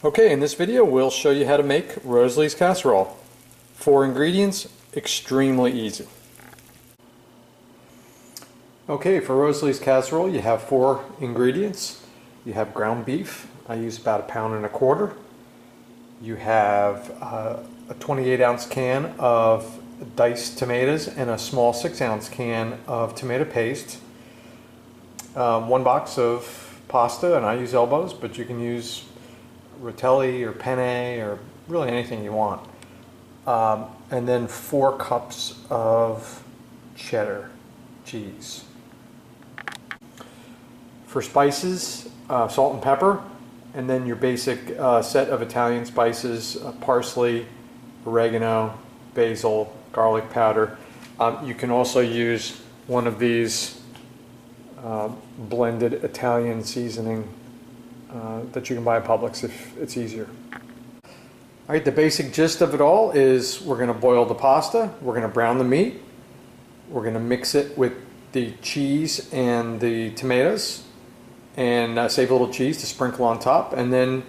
Okay, in this video we'll show you how to make Rosalie's Casserole. 4 ingredients, extremely easy. Okay, for Rosalie's Casserole you have 4 ingredients. You have ground beef. I use about 1.25 pounds. You have a 28-ounce can of diced tomatoes and a small 6-ounce can of tomato paste. 1 box of pasta, and I use elbows, but you can use Rosalie or penne or really anything you want. And then 4 cups of cheddar cheese. For spices, salt and pepper, and then your basic set of Italian spices, parsley, oregano, basil, garlic powder. You can also use one of these blended Italian seasoning that you can buy at Publix if it's easier. Alright, the basic gist of it all is we're going to boil the pasta, we're going to brown the meat, we're going to mix it with the cheese and the tomatoes, and save a little cheese to sprinkle on top, and then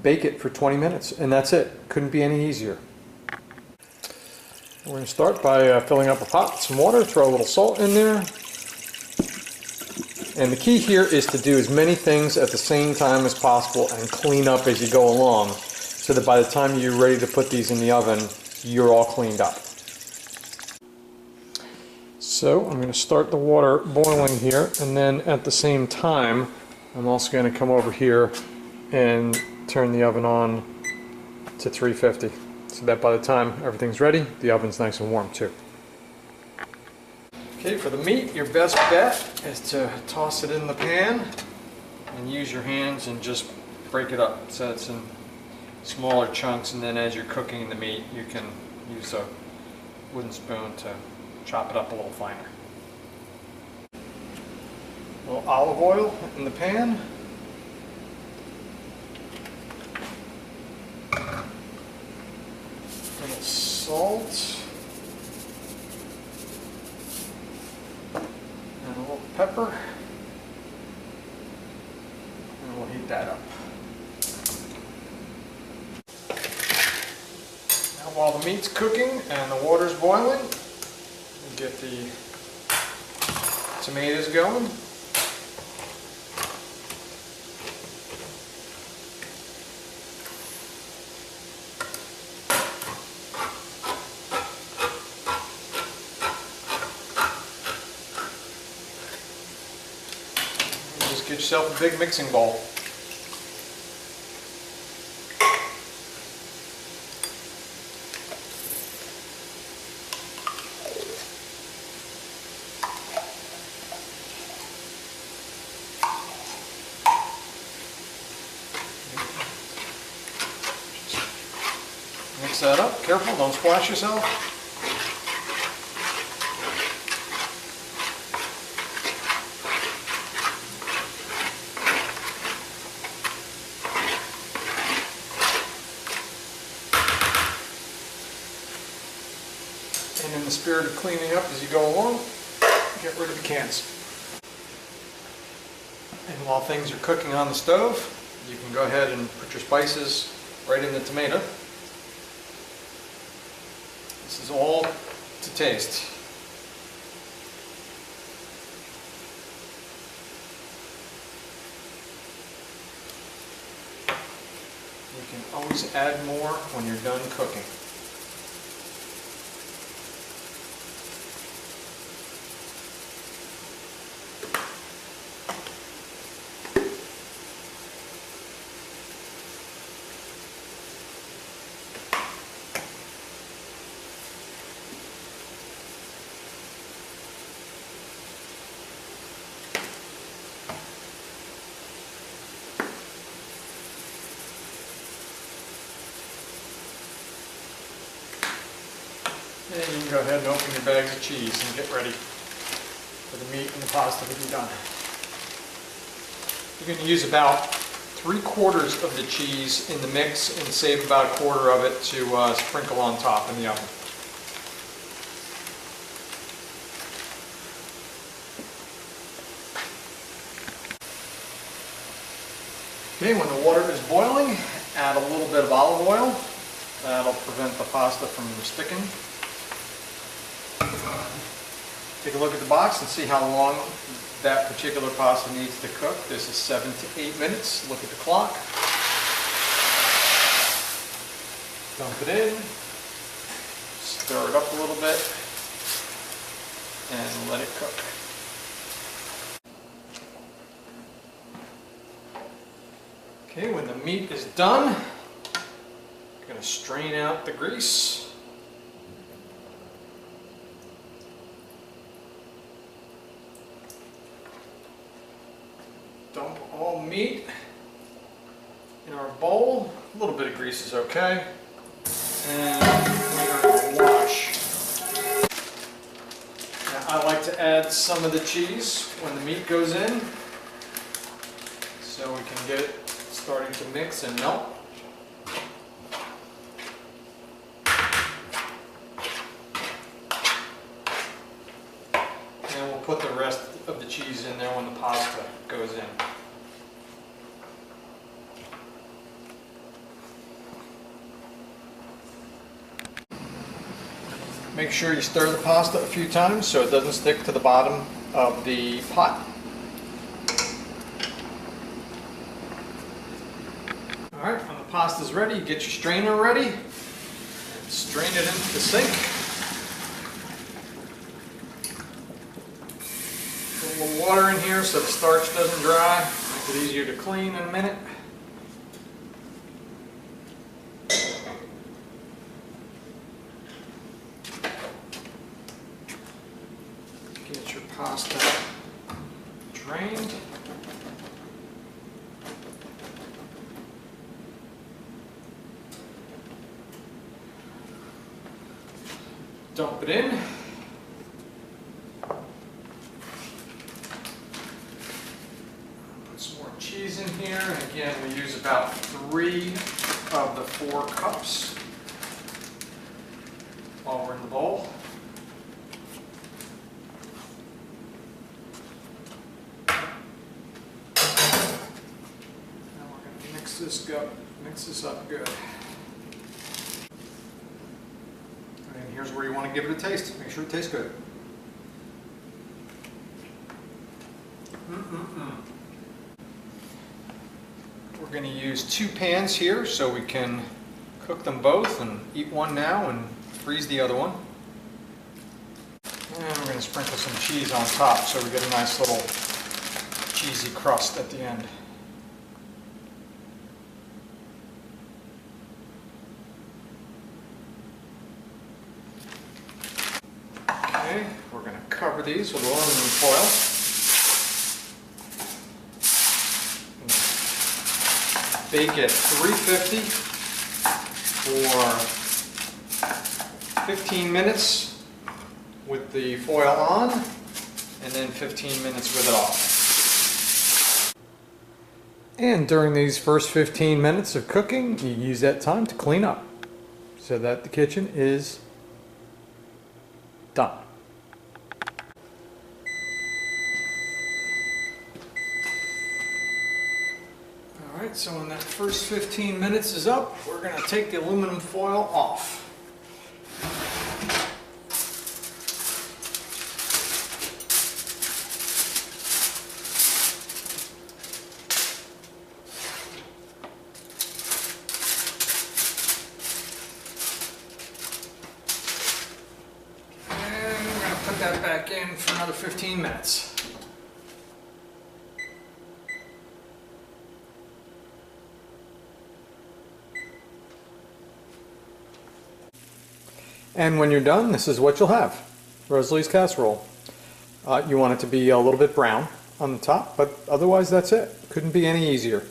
bake it for 20 minutes, and that's it. Couldn't be any easier. We're going to start by filling up a pot with some water, throw a little salt in there. And the key here is to do as many things at the same time as possible and clean up as you go along, so that by the time you're ready to put these in the oven, you're all cleaned up. So I'm going to start the water boiling here, and then at the same time I'm also going to come over here and turn the oven on to 350, so that by the time everything's ready, the oven's nice and warm too. Okay, for the meat, your best bet is to toss it in the pan and use your hands and just break it up so it's in smaller chunks, and then as you're cooking the meat you can use a wooden spoon to chop it up a little finer. A little olive oil in the pan. A little salt. And a little pepper, and we'll heat that up. Now while the meat's cooking and the water's boiling, we'll get the tomatoes going. Get yourself a big mixing bowl. Mix that up. Careful, don't splash yourself. And in the spirit of cleaning up as you go along, get rid of the cans. And while things are cooking on the stove, you can go ahead and put your spices right in the tomato. This is all to taste. You can always add more when you're done cooking. And you can go ahead and open your bags of cheese and get ready for the meat and the pasta to be done. You're going to use about 3/4 of the cheese in the mix and save about 1/4 of it to sprinkle on top in the oven. Okay, when the water is boiling, add add a little bit of olive oil. That'll prevent the pasta from sticking. Take a look at the box and see how long that particular pasta needs to cook. This is 7 to 8 minutes. Look at the clock. Dump it in. Stir it up a little bit. And let it cook. Okay, when the meat is done, I'm going to strain out the grease. Dump all meat in our bowl. A little bit of grease is okay. And we are going to wash. Now, I like to add some of the cheese when the meat goes in, so we can get it starting to mix and melt. And we'll put the rest of the cheese in there when the pasta goes in. Make sure you stir the pasta a few times so it doesn't stick to the bottom of the pot. Alright, when the pasta's ready, you get your strainer ready. And strain it into the sink. Put a little water in here so the starch doesn't dry. Make it easier to clean in a minute. Get your pasta drained. Dump it in. Put some more cheese in here. And again, we use about 3 of the 4 cups while we're in the bowl. Now we're going to mix this up good. And here's where you want to give it a taste. Make sure it tastes good. We're going to use 2 pans here so we can cook them both and eat one now and freeze the other one. And we're going to sprinkle some cheese on top so we get a nice little cheesy crust at the end. Okay, we're going to cover these with aluminum foil. Bake at 350 for 15 minutes with the foil on, and then 15 minutes with it off. And during these first 15 minutes of cooking, you use that time to clean up so that the kitchen is done. Alright, so when that first 15 minutes is up, we're going to take the aluminum foil off. And we're going to put that back in for another 15 minutes. And when you're done, this is what you'll have. Rosalie's casserole. You want it to be a little bit brown on the top, but otherwise that's it. Couldn't be any easier.